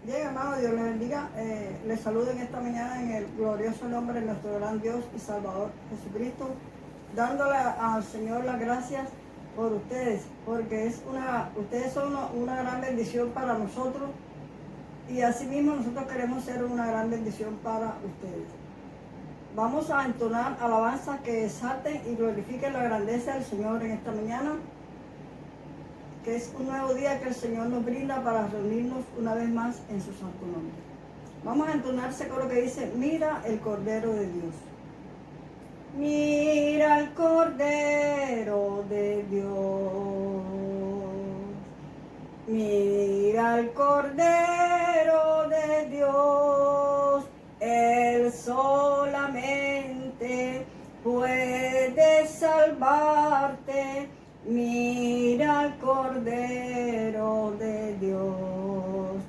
Bien, hermano, Dios les bendiga. Les saludo en esta mañana en el glorioso nombre de nuestro gran Dios y Salvador Jesucristo, dándole al Señor las gracias por ustedes, porque ustedes son una gran bendición para nosotros y asimismo nosotros queremos ser una gran bendición para ustedes. Vamos a entonar alabanzas que exalten y glorifiquen la grandeza del Señor en esta mañana, que es un nuevo día que el Señor nos brinda para reunirnos una vez más en su santo nombre. Vamos a entonar ese coro que dice: mira el Cordero de Dios. Mira el Cordero de Dios. Mira el Cordero de Dios. Él solamente puede salvarte. Mira el Cordero de Dios.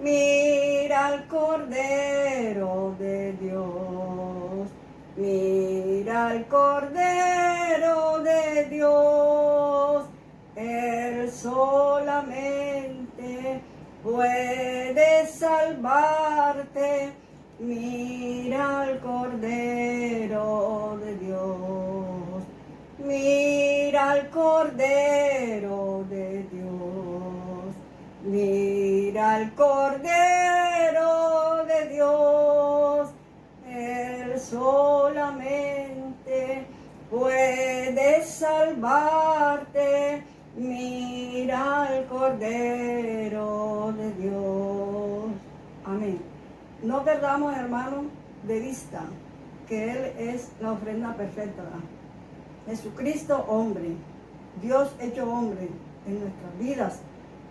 Mira el Cordero de Dios. Mira el Cordero de Dios. Él solamente puede salvarte. Mira el Cordero de Dios. Mira el Cordero de Dios. Mira el Cordero de Dios. Él solamente puede salvarte. Mira el Cordero de Dios. Amén. No perdamos, hermanos, de vista que Él es la ofrenda perfecta. Jesucristo, hombre, Dios hecho hombre en nuestras vidas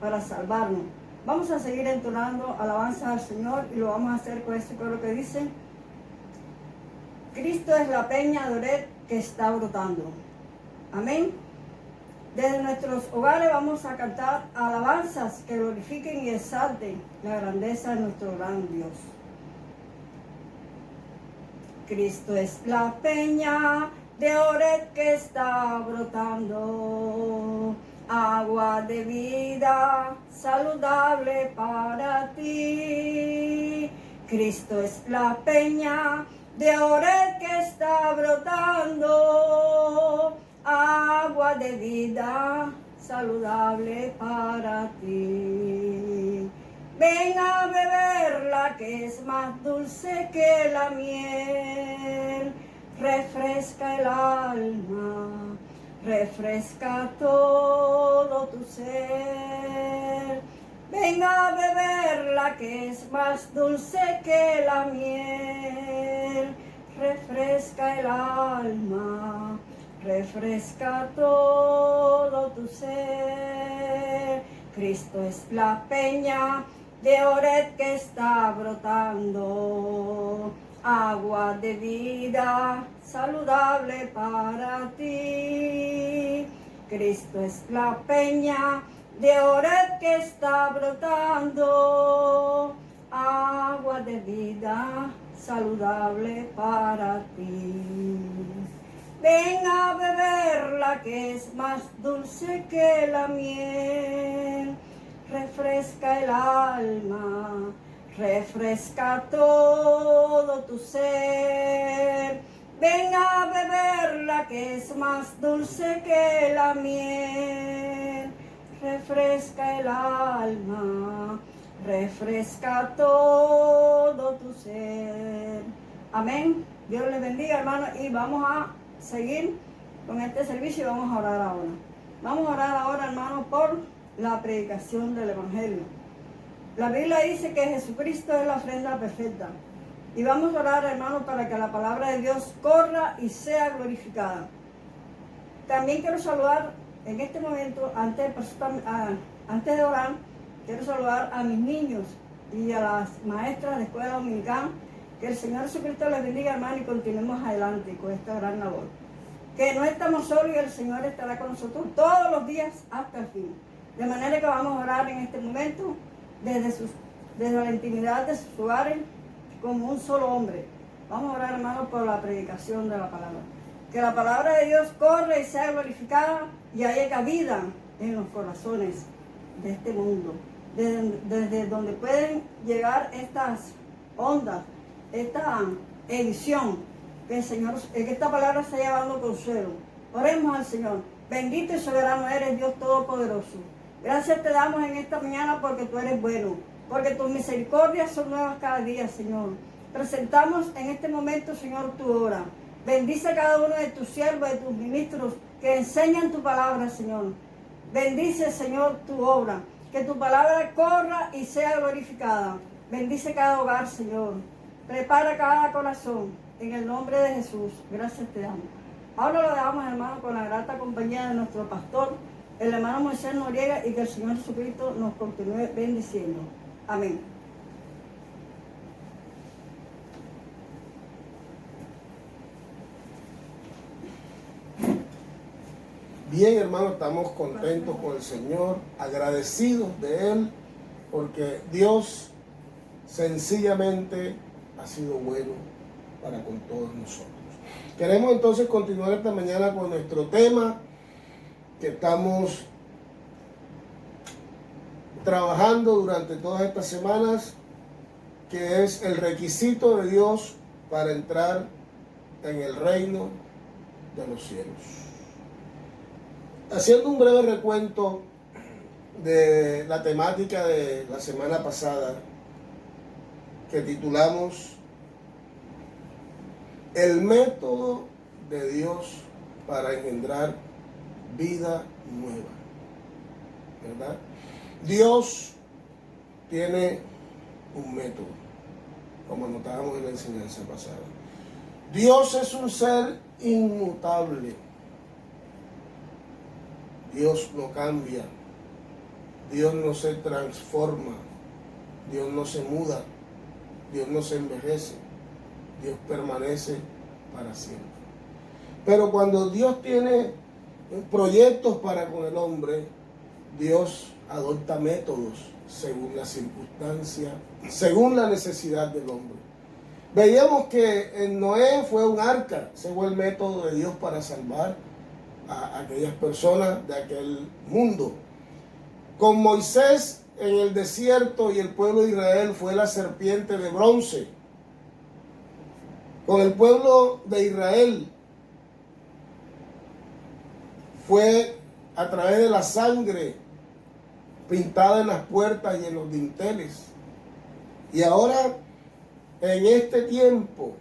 para salvarnos. Vamos a seguir entonando alabanza al Señor y lo vamos a hacer con este coro que dice: Cristo es la peña de Oreb que está brotando. Amén. Desde nuestros hogares vamos a cantar alabanzas que glorifiquen y exalten la grandeza de nuestro gran Dios. Cristo es la peña de Oreb que está brotando, agua de vida saludable para ti. Cristo es la peña de Oreb que está brotando, agua de vida saludable para ti. Ven a beberla, que es más dulce que la miel. Refresca el alma, refresca todo tu ser. Ven a beberla, que es más dulce que la miel. Refresca el alma, refresca todo tu ser. Cristo es la peña de Oreb que está brotando, agua de vida saludable para ti. Cristo es la peña de Oreb que está brotando, agua de vida saludable para ti. Ven a beberla, que es más dulce que la miel. Refresca el alma, refresca todo tu ser. Ven a beberla, que es más dulce que la miel. Refresca el alma, refresca todo tu ser. Amén. Dios les bendiga, hermanos, y vamos a seguir con este servicio y vamos a orar ahora. Vamos a orar ahora, hermanos, por la predicación del Evangelio. La Biblia dice que Jesucristo es la ofrenda perfecta. Y vamos a orar, hermanos, para que la palabra de Dios corra y sea glorificada. También quiero saludar en este momento, antes de orar, quiero saludar a mis niños y a las maestras de escuela dominical. Que el Señor Jesucristo les bendiga, hermanos, y continuemos adelante con esta gran labor. Que no estamos solos y el Señor estará con nosotros todos los días hasta el fin. De manera que vamos a orar en este momento desde la intimidad de sus hogares como un solo hombre. Vamos a orar, hermanos, por la predicación de la palabra. Que la palabra de Dios corra y sea glorificada y haya cabida en los corazones de este mundo. desde donde pueden llegar estas ondas, esta edición, que el Señor, que esta palabra está llevando consuelo. Oremos al Señor. Bendito y soberano eres, Dios Todopoderoso. Gracias te damos en esta mañana porque tú eres bueno, porque tus misericordias son nuevas cada día, Señor. Presentamos en este momento, Señor, tu obra. Bendice a cada uno de tus siervos, de tus ministros que enseñan tu palabra, Señor. Bendice, Señor, tu obra. Que tu palabra corra y sea glorificada. Bendice cada hogar, Señor. Prepara cada corazón. En el nombre de Jesús. Gracias te damos. Ahora lo dejamos, hermano, con la grata compañía de nuestro pastor, el hermano Moisés Noriega, y que el Señor Jesucristo nos continúe bendiciendo. Amén. Bien, hermano, estamos contentos con el Señor, agradecidos de Él, porque Dios sencillamente ha sido bueno para con todos nosotros. Queremos entonces continuar esta mañana con nuestro tema que estamos trabajando durante todas estas semanas, que es el requisito de Dios para entrar en el reino de los cielos. Haciendo un breve recuento de la temática de la semana pasada, que titulamos El método de Dios para engendrar vida nueva, ¿verdad? Dios tiene un método, como notábamos en la enseñanza pasada. Dios es un ser inmutable. Dios no cambia, Dios no se transforma, Dios no se muda, Dios no se envejece, Dios permanece para siempre. Pero cuando Dios tiene proyectos para con el hombre, Dios adopta métodos según la circunstancia, según la necesidad del hombre. Veíamos que en Noé fue un arca, ese fue el método de Dios para salvar a aquellas personas de aquel mundo. Con Moisés en el desierto y el pueblo de Israel fue la serpiente de bronce. Con el pueblo de Israel fue a través de la sangre pintada en las puertas y en los dinteles. Y ahora, en este tiempo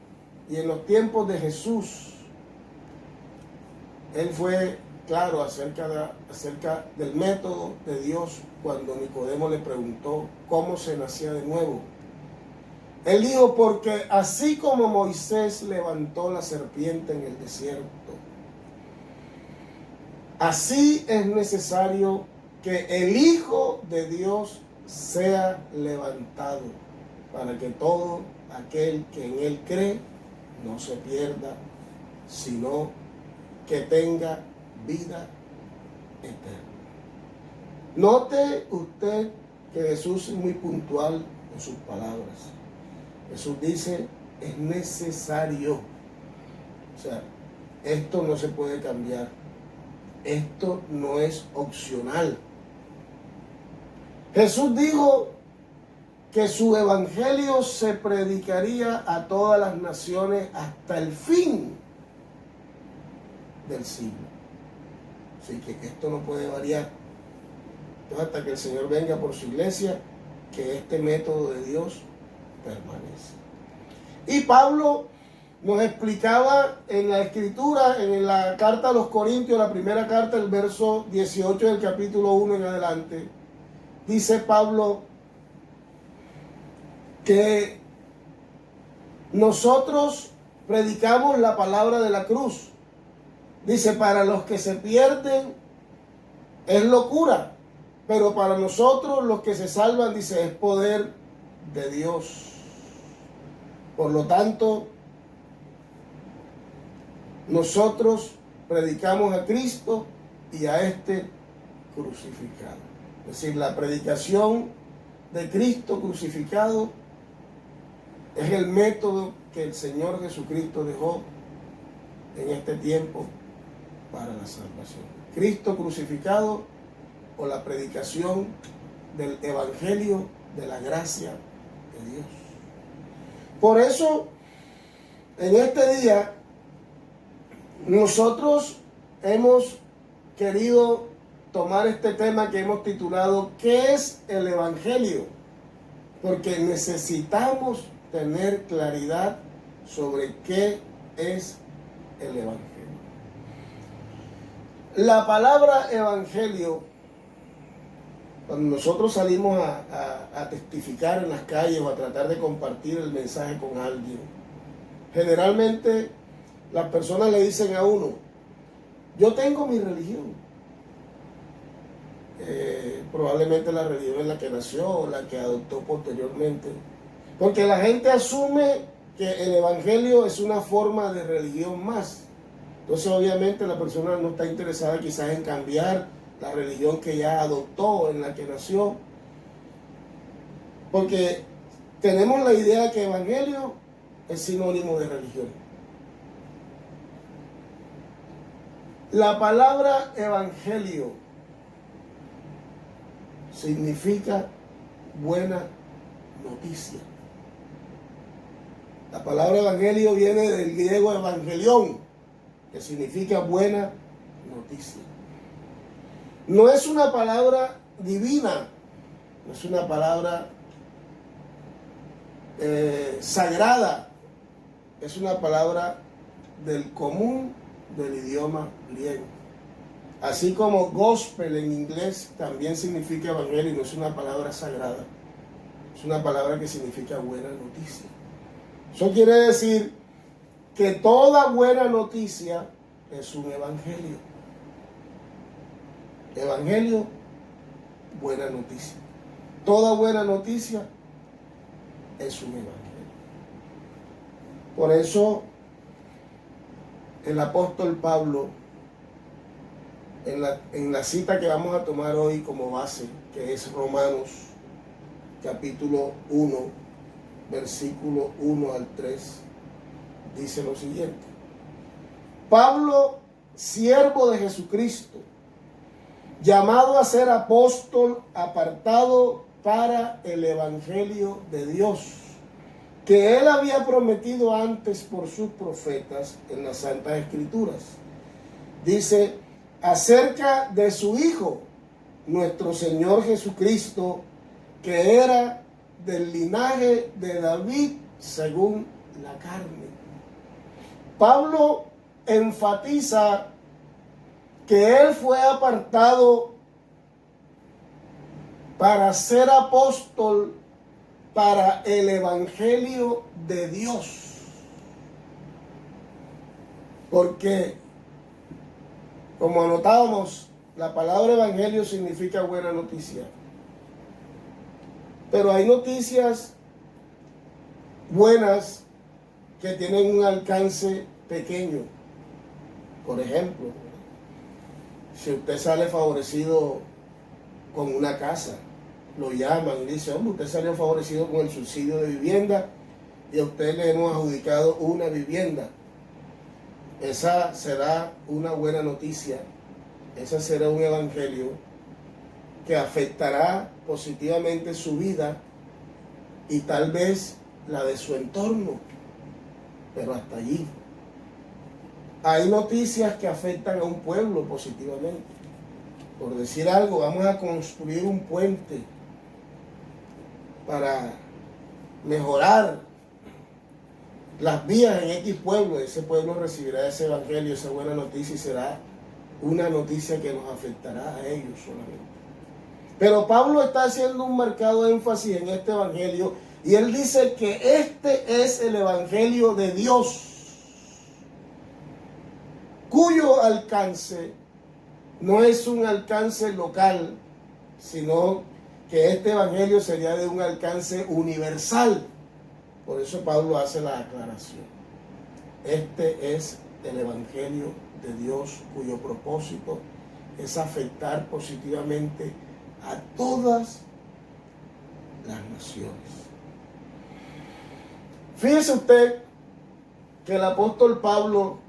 y en los tiempos de Jesús, Él fue claro acerca del método de Dios cuando Nicodemo le preguntó cómo se nacía de nuevo. Él dijo, porque así como Moisés levantó la serpiente en el desierto, así es necesario que el Hijo de Dios sea levantado, para que todo aquel que en Él cree no se pierda, sino que tenga vida eterna. Note usted que Jesús es muy puntual en sus palabras. Jesús dice, es necesario. O sea, esto no se puede cambiar. Esto no es opcional. Jesús dijo que su evangelio se predicaría a todas las naciones hasta el fin del siglo. Así que esto no puede variar. Entonces, hasta que el Señor venga por su iglesia, que este método de Dios permanece. Y Pablo nos explicaba en la escritura, en la carta a los Corintios, la primera carta, el verso 18 del capítulo 1 en adelante, dice Pablo que nosotros predicamos la palabra de la cruz. Dice, para los que se pierden es locura, pero para nosotros los que se salvan, dice, es poder de Dios. Por lo tanto, nosotros predicamos a Cristo y a este crucificado. Es decir, la predicación de Cristo crucificado es el método que el Señor Jesucristo dejó en este tiempo para la salvación. Cristo crucificado o la predicación del evangelio de la gracia de Dios. Por eso, en este día, nosotros hemos querido tomar este tema que hemos titulado ¿qué es el evangelio? Porque necesitamos tener claridad sobre qué es el evangelio. La palabra evangelio, cuando nosotros salimos a testificar en las calles o a tratar de compartir el mensaje con alguien, generalmente las personas le dicen a uno, yo tengo mi religión. Probablemente la religión en la que nació o la que adoptó posteriormente. Porque la gente asume que el evangelio es una forma de religión más. Entonces obviamente la persona no está interesada quizás en cambiar la religión que ya adoptó, en la que nació. Porque tenemos la idea que evangelio es sinónimo de religión. La palabra evangelio significa buena noticia. La palabra evangelio viene del griego evangelión, que significa buena noticia. No es una palabra divina, no es una palabra sagrada, es una palabra del común del idioma griego. Así como gospel en inglés también significa evangelio y no es una palabra sagrada. Es una palabra que significa buena noticia. Eso quiere decir que toda buena noticia es un evangelio. Evangelio, buena noticia. Toda buena noticia es un evangelio. Por eso el apóstol Pablo, en la cita que vamos a tomar hoy como base, que es Romanos capítulo 1, versículo 1 al 3, dice lo siguiente: Pablo, siervo de Jesucristo, llamado a ser apóstol, apartado para el evangelio de Dios, que él había prometido antes por sus profetas en las Santas Escrituras. Dice, acerca de su Hijo, nuestro Señor Jesucristo, que era del linaje de David según la carne. Pablo enfatiza que él fue apartado para ser apóstol para el evangelio de Dios. Porque, como anotábamos, la palabra evangelio significa buena noticia. Pero hay noticias buenas que tienen un alcance pequeño. Por ejemplo, si usted sale favorecido con una casa, lo llaman y dicen, hombre, usted salió favorecido con el subsidio de vivienda y a usted le hemos adjudicado una vivienda. Esa será una buena noticia, ese será un evangelio que afectará positivamente su vida y tal vez la de su entorno, pero hasta allí. Hay noticias que afectan a un pueblo positivamente. Por decir algo, vamos a construir un puente para mejorar las vías en X pueblo. Ese pueblo recibirá ese evangelio, esa buena noticia, y será una noticia que nos afectará a ellos solamente. Pero Pablo está haciendo un marcado énfasis en este evangelio y él dice que este es el evangelio de Dios, cuyo alcance no es un alcance local, sino que este evangelio sería de un alcance universal. Por eso Pablo hace la aclaración. Este es el evangelio de Dios, cuyo propósito es afectar positivamente a todas las naciones. Fíjese usted que el apóstol Pablo,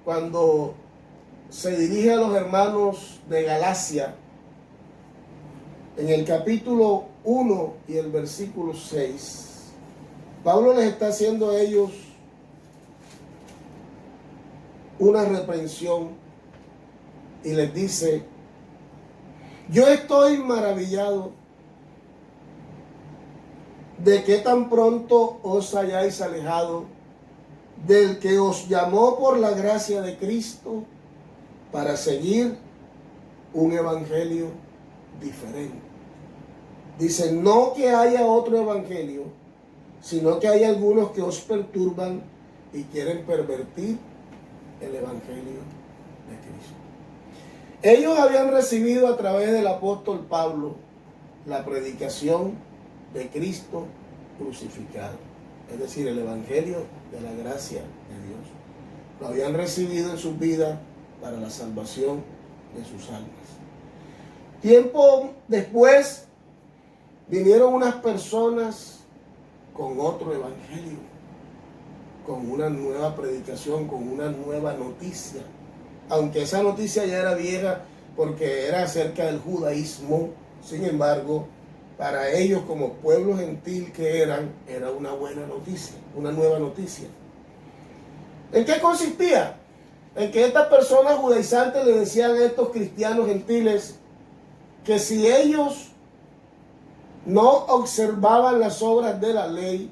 cuando se dirige a los hermanos de Galacia, En el capítulo 1 y el versículo 6, Pablo les está haciendo a ellos una reprensión y les dice: yo estoy maravillado de que tan pronto os hayáis alejado del que os llamó por la gracia de Cristo para seguir un evangelio diferente. Dice, no que haya otro evangelio, sino que hay algunos que os perturban y quieren pervertir el evangelio de Cristo. Ellos habían recibido a través del apóstol Pablo la predicación de Cristo crucificado, es decir, el evangelio de la gracia de Dios. Lo habían recibido en sus vidas para la salvación de sus almas. Tiempo después vinieron unas personas con otro evangelio, con una nueva predicación, con una nueva noticia. Aunque esa noticia ya era vieja porque era acerca del judaísmo, sin embargo, para ellos como pueblo gentil que eran, era una buena noticia, una nueva noticia. ¿En qué consistía? En que estas personas judaizantes le decían a estos cristianos gentiles que si ellos no observaban las obras de la ley,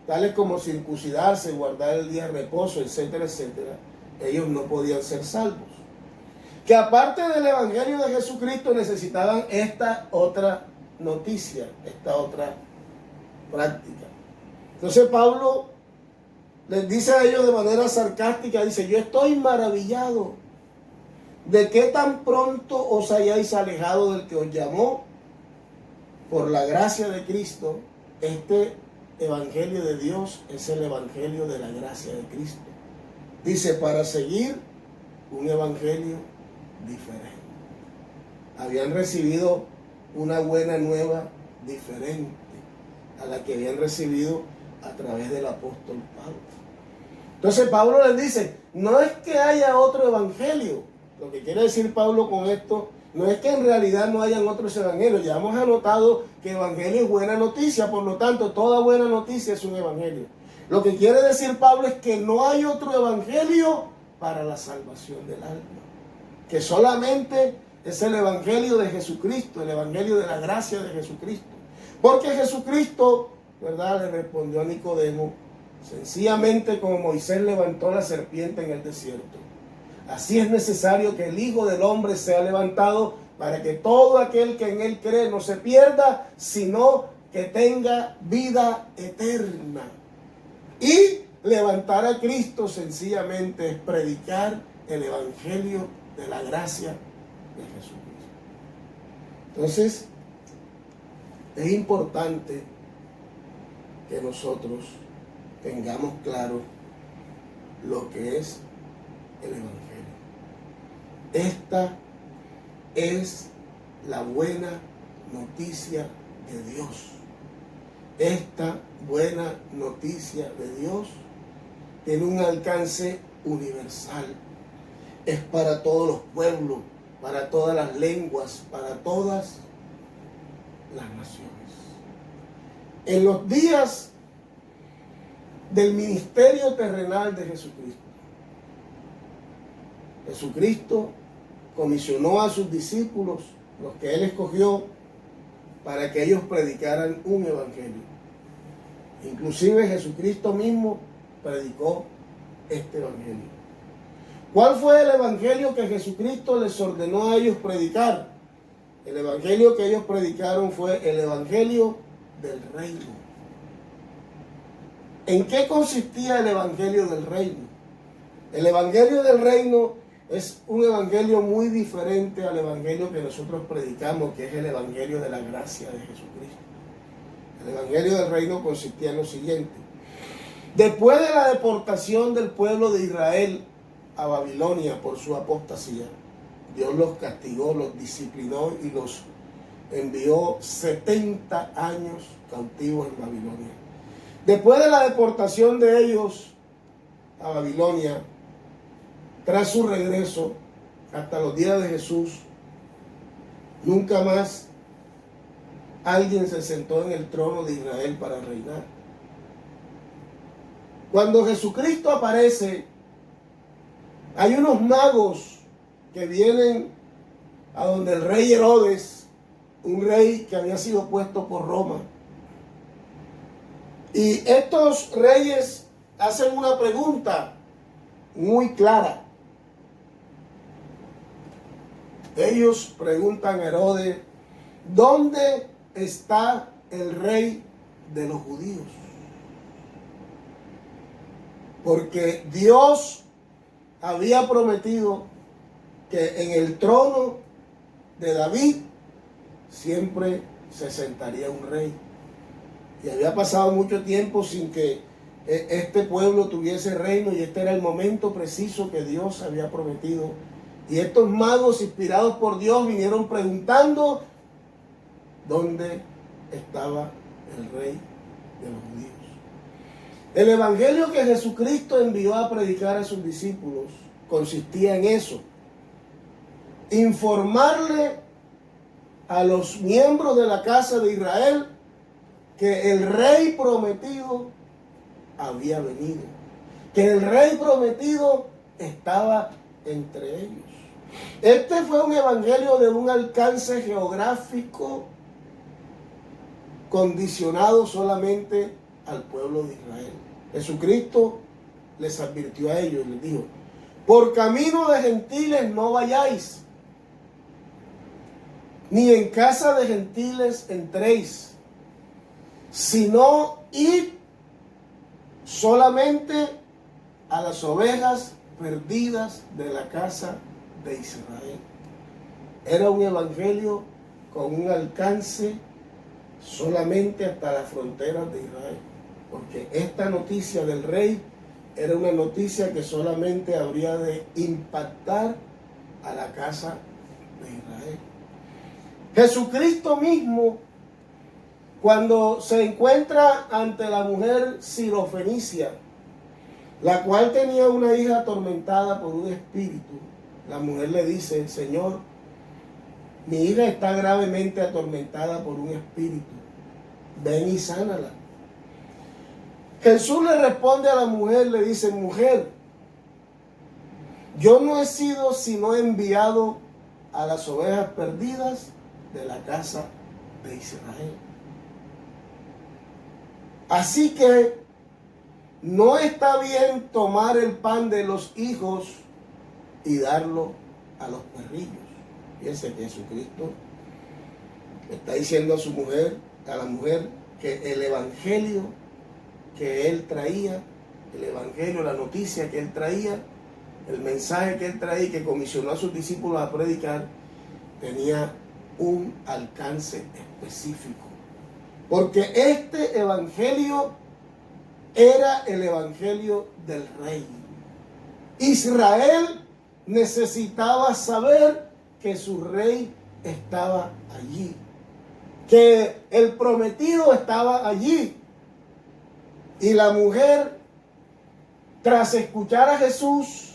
tales como circuncidarse, guardar el día de reposo, etcétera, etcétera, ellos no podían ser salvos. Que aparte del evangelio de Jesucristo necesitaban esta otra noticia, esta otra práctica. Entonces Pablo les dice a ellos de manera sarcástica, dice, yo estoy maravillado de que tan pronto os hayáis alejado del que os llamó por la gracia de Cristo. Este evangelio de Dios es el evangelio de la gracia de Cristo. Dice, para seguir un evangelio diferente. Habían recibido una buena nueva diferente a la que habían recibido a través del apóstol Pablo. Entonces Pablo les dice, no es que haya otro evangelio. Lo que quiere decir Pablo con esto, no es que en realidad no hayan otros evangelios. Ya hemos anotado que evangelio es buena noticia, por lo tanto toda buena noticia es un evangelio. Lo que quiere decir Pablo es que no hay otro evangelio para la salvación del alma, que solamente es el evangelio de Jesucristo, el evangelio de la gracia de Jesucristo. Porque Jesucristo, ¿verdad?, le respondió a Nicodemo, sencillamente como Moisés levantó la serpiente en el desierto, así es necesario que el Hijo del Hombre sea levantado para que todo aquel que en él cree no se pierda, sino que tenga vida eterna. Y levantar a Cristo sencillamente es predicar el evangelio de la gracia de Jesucristo. Entonces, es importante que nosotros tengamos claro lo que es el evangelio. Esta es la buena noticia de Dios. Esta buena noticia de Dios tiene un alcance universal. Es para todos los pueblos, para todas las lenguas, para todas las naciones. En los días del ministerio terrenal de Jesucristo, Jesucristo comisionó a sus discípulos, los que él escogió, para que ellos predicaran un evangelio. Inclusive Jesucristo mismo predicó este evangelio. ¿Cuál fue el evangelio que Jesucristo les ordenó a ellos predicar? El evangelio que ellos predicaron fue el evangelio del reino. ¿En qué consistía el evangelio del reino? El evangelio del reino es un evangelio muy diferente al evangelio que nosotros predicamos, que es el evangelio de la gracia de Jesucristo. El evangelio del reino consistía en lo siguiente. Después de la deportación del pueblo de Israel a Babilonia por su apostasía, Dios los castigó, los disciplinó y los envió 70 años cautivos en Babilonia. Después de la deportación de ellos a Babilonia, tras su regreso hasta los días de Jesús, nunca más alguien se sentó en el trono de Israel para reinar. Cuando Jesucristo aparece, hay unos magos que vienen a donde el rey Herodes, un rey que había sido puesto por Roma. Y estos reyes hacen una pregunta muy clara. Ellos preguntan a Herodes, ¿dónde está el rey de los judíos? Porque Dios había prometido que en el trono de David siempre se sentaría un rey. Y había pasado mucho tiempo sin que este pueblo tuviese reino, y este era el momento preciso que Dios había prometido. Y estos magos, inspirados por Dios, vinieron preguntando dónde estaba el rey de los judíos. El evangelio que Jesucristo envió a predicar a sus discípulos consistía en eso: informarle a los miembros de la casa de Israel que el rey prometido había venido, que el rey prometido estaba entre ellos. Este fue un evangelio de un alcance geográfico condicionado solamente al pueblo de Israel. Jesucristo les advirtió a ellos y les dijo: por camino de gentiles no vayáis, ni en casa de gentiles entréis, sino id solamente a las ovejas perdidas de la casa de Israel. Era un evangelio con un alcance solamente hasta las fronteras de Israel, porque esta noticia del rey era una noticia que solamente habría de impactar a la casa de Israel. Jesucristo mismo, cuando se encuentra ante la mujer sirofenicia, la cual tenía una hija atormentada por un espíritu, la mujer le dice: Señor, mi hija está gravemente atormentada por un espíritu, ven y sánala. Jesús le responde a la mujer, le dice: mujer, yo no he sido sino enviado a las ovejas perdidas de la casa de Israel. Así que no está bien tomar el pan de los hijos y darlo a los perrillos. Fíjense que Jesucristo está diciendo a su mujer, a la mujer, que el evangelio que él traía, el evangelio, la noticia que él traía, el mensaje que él traía, que comisionó a sus discípulos a predicar, tenía un alcance específico. Porque este evangelio era el evangelio del rey. Israel necesitaba saber que su rey estaba allí, que el prometido estaba allí. Y la mujer, tras escuchar a Jesús,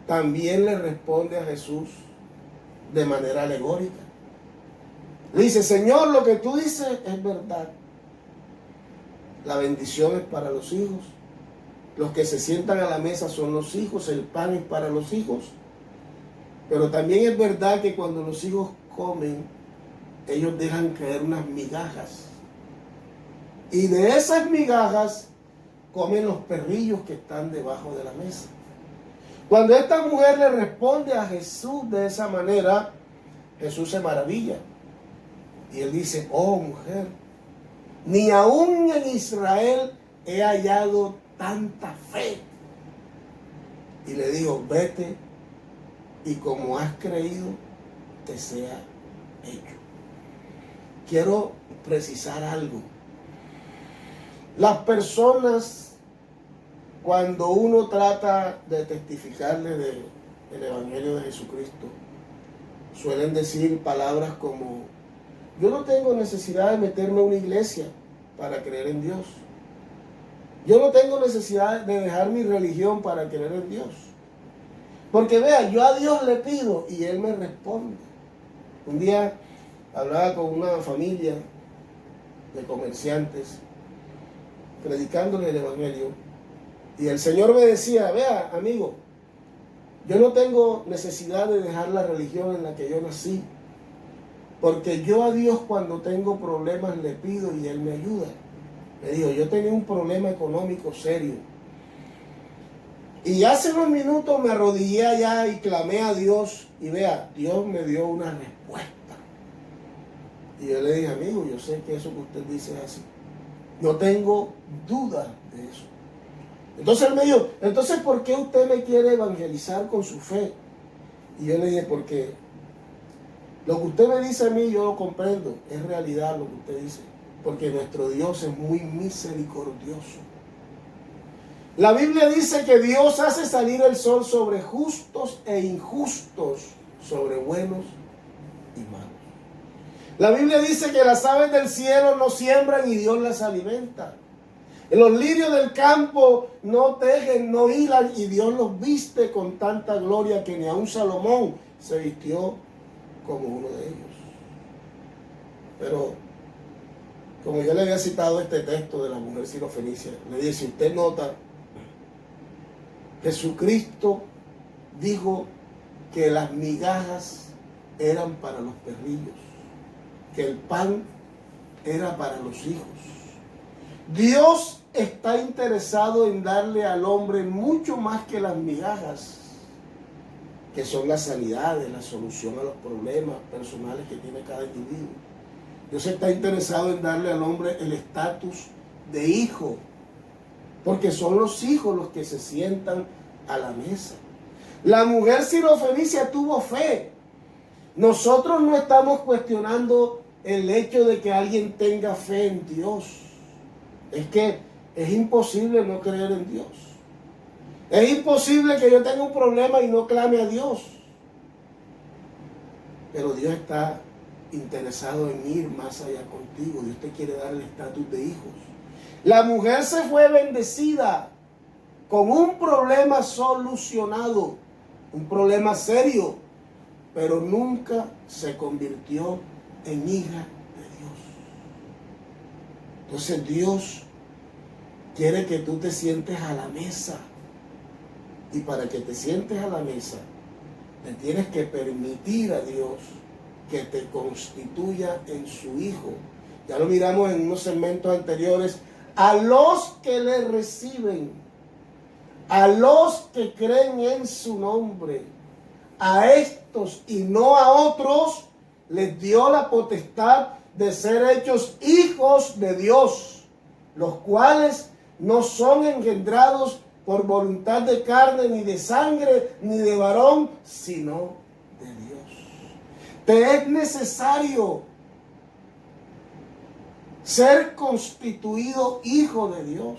también le responde a Jesús de manera alegórica. Le dice: Señor, lo que tú dices es verdad. La bendición es para los hijos. Los que se sientan a la mesa son los hijos. El pan es para los hijos. Pero también es verdad que cuando los hijos comen, ellos dejan caer unas migajas. Y de esas migajas comen los perrillos que están debajo de la mesa. Cuando esta mujer le responde a Jesús de esa manera, Jesús se maravilla. Y él dice: oh mujer, ni aún en Israel he hallado tanta fe. Y le dijo: vete, y como has creído, te sea hecho. Quiero precisar algo. Las personas, cuando uno trata de testificarle del evangelio de Jesucristo, suelen decir palabras como: yo no tengo necesidad de meterme a una iglesia para creer en Dios. Yo no tengo necesidad de dejar mi religión para creer en Dios. Porque vea, yo a Dios le pido y Él me responde. Un día hablaba con una familia de comerciantes, predicándole el Evangelio, y el Señor me decía, vea, amigo, yo no tengo necesidad de dejar la religión en la que yo nací, porque yo a Dios cuando tengo problemas le pido y Él me ayuda. Me dijo, yo tenía un problema económico serio. Y hace unos minutos me arrodillé allá y clamé a Dios. Y vea, Dios me dio una respuesta. Y yo le dije, amigo, yo sé que eso que usted dice es así. No tengo duda de eso. Entonces él me dijo, entonces ¿por qué usted me quiere evangelizar con su fe? Y yo le dije, porque lo que usted me dice a mí yo lo comprendo. Es realidad lo que usted dice. Porque nuestro Dios es muy misericordioso. La Biblia dice que Dios hace salir el sol sobre justos e injustos, sobre buenos y malos. La Biblia dice que las aves del cielo no siembran y Dios las alimenta. Los lirios del campo no tejen, no hilan y Dios los viste con tanta gloria que ni aun Salomón se vistió como uno de ellos. Pero, como yo le había citado este texto de la mujer sirofenicia, le dije, si usted nota, Jesucristo dijo que las migajas eran para los perrillos, que el pan era para los hijos. Dios está interesado en darle al hombre mucho más que las migajas, que son las sanidades, la solución a los problemas personales que tiene cada individuo. Dios está interesado en darle al hombre el estatus de hijo, porque son los hijos los que se sientan a la mesa. La mujer sirofenicia tuvo fe. Nosotros no estamos cuestionando el hecho de que alguien tenga fe en Dios. Es que es imposible no creer en Dios. Es imposible que yo tenga un problema y no clame a Dios. Pero Dios está interesado en ir más allá contigo. Dios te quiere dar el estatus de hijos. La mujer se fue bendecida con un problema solucionado, un problema serio, pero nunca se convirtió en hija de Dios. Entonces Dios quiere que tú te sientes a la mesa. Y para que te sientes a la mesa, le tienes que permitir a Dios que te constituya en su hijo. Ya lo miramos en unos segmentos anteriores. A los que le reciben, a los que creen en su nombre, a estos y no a otros, les dio la potestad de ser hechos hijos de Dios, los cuales no son engendrados por voluntad de carne, ni de sangre, ni de varón, sino de Dios. Te es necesario ser constituido hijo de Dios.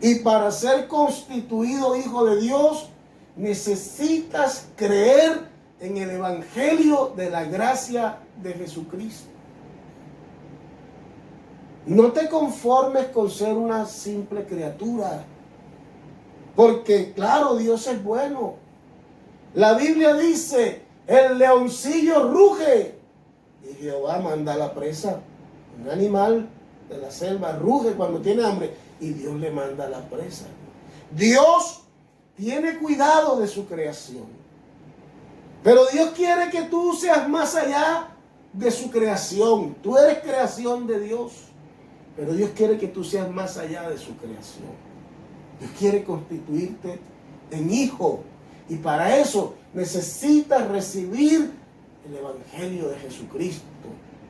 Y para ser constituido hijo de Dios, necesitas creer en el Evangelio de la gracia de Jesucristo. No te conformes con ser una simple criatura, porque claro, Dios es bueno. La Biblia dice, el leoncillo ruge y Jehová manda la presa. Un animal de la selva ruge cuando tiene hambre y Dios le manda la presa. Dios tiene cuidado de su creación, pero Dios quiere que tú seas más allá de su creación. Tú eres creación de Dios, pero Dios quiere que tú seas más allá de su creación. Dios quiere constituirte en hijo, y para eso necesitas recibir el Evangelio de Jesucristo.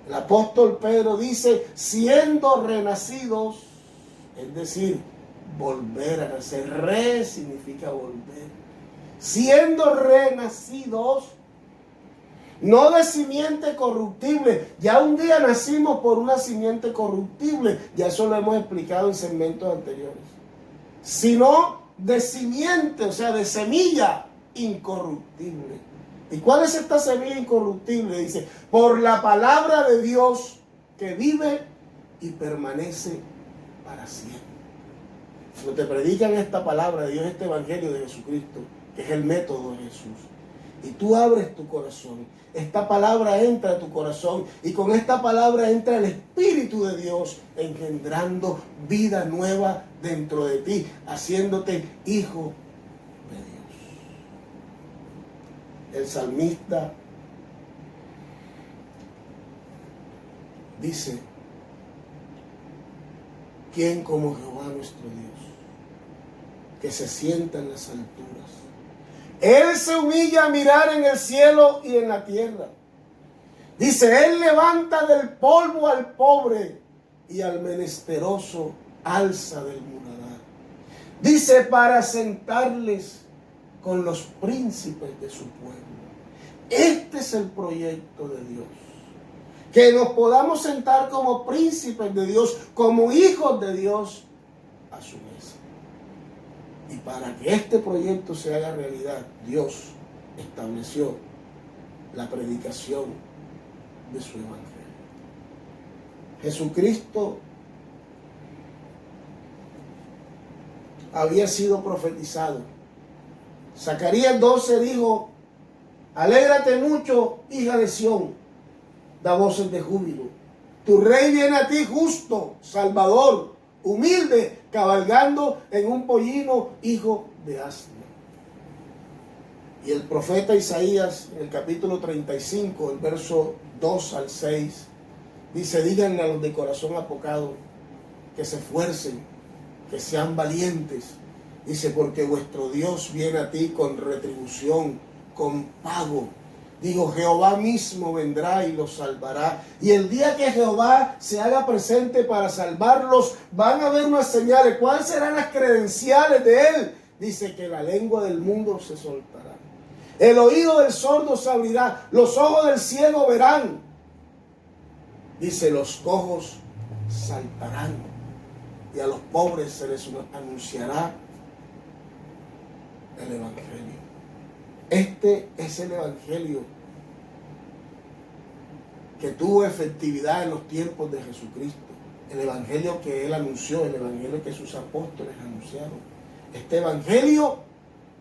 El apóstol Pedro dice, siendo renacidos, es decir, volver a nacer. Re significa volver. Siendo renacidos, no de simiente corruptible. Ya un día nacimos por una simiente corruptible, ya eso lo hemos explicado en segmentos anteriores, sino de simiente, o sea, de semilla incorruptible. ¿Y cuál es esta semilla incorruptible? Dice, por la palabra de Dios que vive y permanece para siempre. Cuando te predican esta palabra de Dios, este Evangelio de Jesucristo, que es el método de Jesús, y tú abres tu corazón, esta palabra entra a tu corazón y con esta palabra entra el Espíritu de Dios engendrando vida nueva dentro de ti, haciéndote hijo de Dios. El salmista dice: ¿quién como Jehová nuestro Dios, que se sienta en las alturas? Él se humilla a mirar en el cielo y en la tierra. Dice: Él levanta del polvo al pobre y al menesteroso alza del muladar. Dice: para sentarles con los príncipes de su pueblo. Este es el proyecto de Dios. Que nos podamos sentar como príncipes de Dios, como hijos de Dios, a su mesa. Y para que este proyecto se haga realidad, Dios estableció la predicación de su evangelio. Jesucristo había sido profetizado. Zacarías 12 dijo: alégrate mucho, hija de Sión, da voces de júbilo. Tu rey viene a ti justo, salvador, humilde, cabalgando en un pollino, hijo de asno. Y el profeta Isaías, en el capítulo 35, el verso 2 al 6, dice: díganle a los de corazón apocado que se esfuercen, que sean valientes. Dice: porque vuestro Dios viene a ti con retribución, con pago. Digo, Jehová mismo vendrá y los salvará. Y el día que Jehová se haga presente para salvarlos, van a haber unas señales. ¿Cuáles serán las credenciales de él? Dice: que la lengua del mundo se soltará. El oído del sordo se abrirá. Los ojos del ciego verán. Dice: los cojos saltarán. Y a los pobres se les anunciará el evangelio. Este es el evangelio que tuvo efectividad en los tiempos de Jesucristo. El evangelio que él anunció, el evangelio que sus apóstoles anunciaron. Este evangelio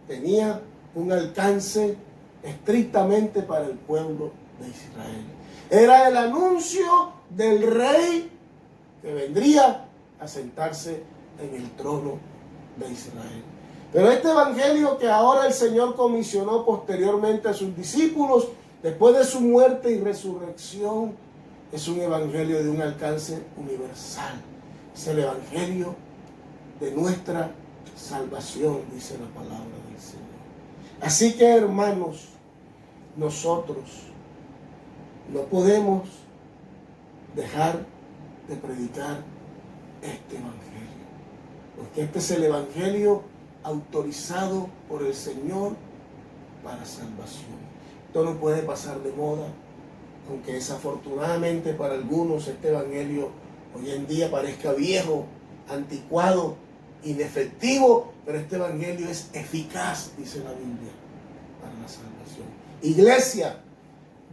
tenía un alcance estrictamente para el pueblo de Israel. Era el anuncio del rey que vendría a sentarse en el trono de Israel. Pero este evangelio que ahora el Señor comisionó posteriormente a sus discípulos, después de su muerte y resurrección, es un evangelio de un alcance universal. Es el evangelio de nuestra salvación, dice la palabra del Señor. Así que, hermanos, nosotros no podemos dejar de predicar este evangelio, porque este es el evangelio autorizado por el Señor para salvación. Esto no puede pasar de moda, aunque desafortunadamente para algunos este evangelio hoy en día parezca viejo, anticuado, inefectivo, pero este evangelio es eficaz, dice la Biblia, para la salvación. Iglesia,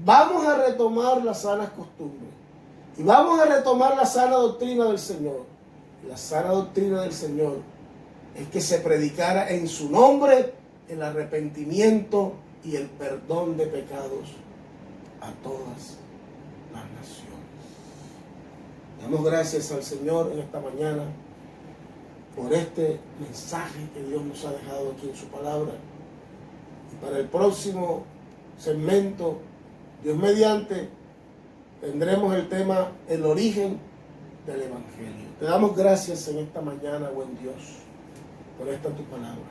vamos a retomar las sanas costumbres y vamos a retomar la sana doctrina del Señor. La sana doctrina del Señor es que se predicara en su nombre el arrepentimiento y el perdón de pecados a todas las naciones. Damos gracias al Señor en esta mañana por este mensaje que Dios nos ha dejado aquí en su palabra. Y para el próximo segmento, Dios mediante, tendremos el tema: el origen del evangelio. Te damos gracias en esta mañana, buen Dios, por esta tu palabra.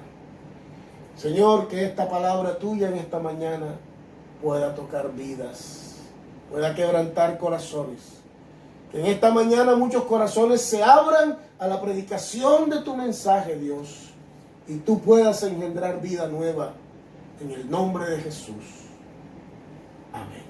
Señor, que esta palabra tuya en esta mañana pueda tocar vidas, pueda quebrantar corazones. Que en esta mañana muchos corazones se abran a la predicación de tu mensaje, Dios, y tú puedas engendrar vida nueva en el nombre de Jesús. Amén.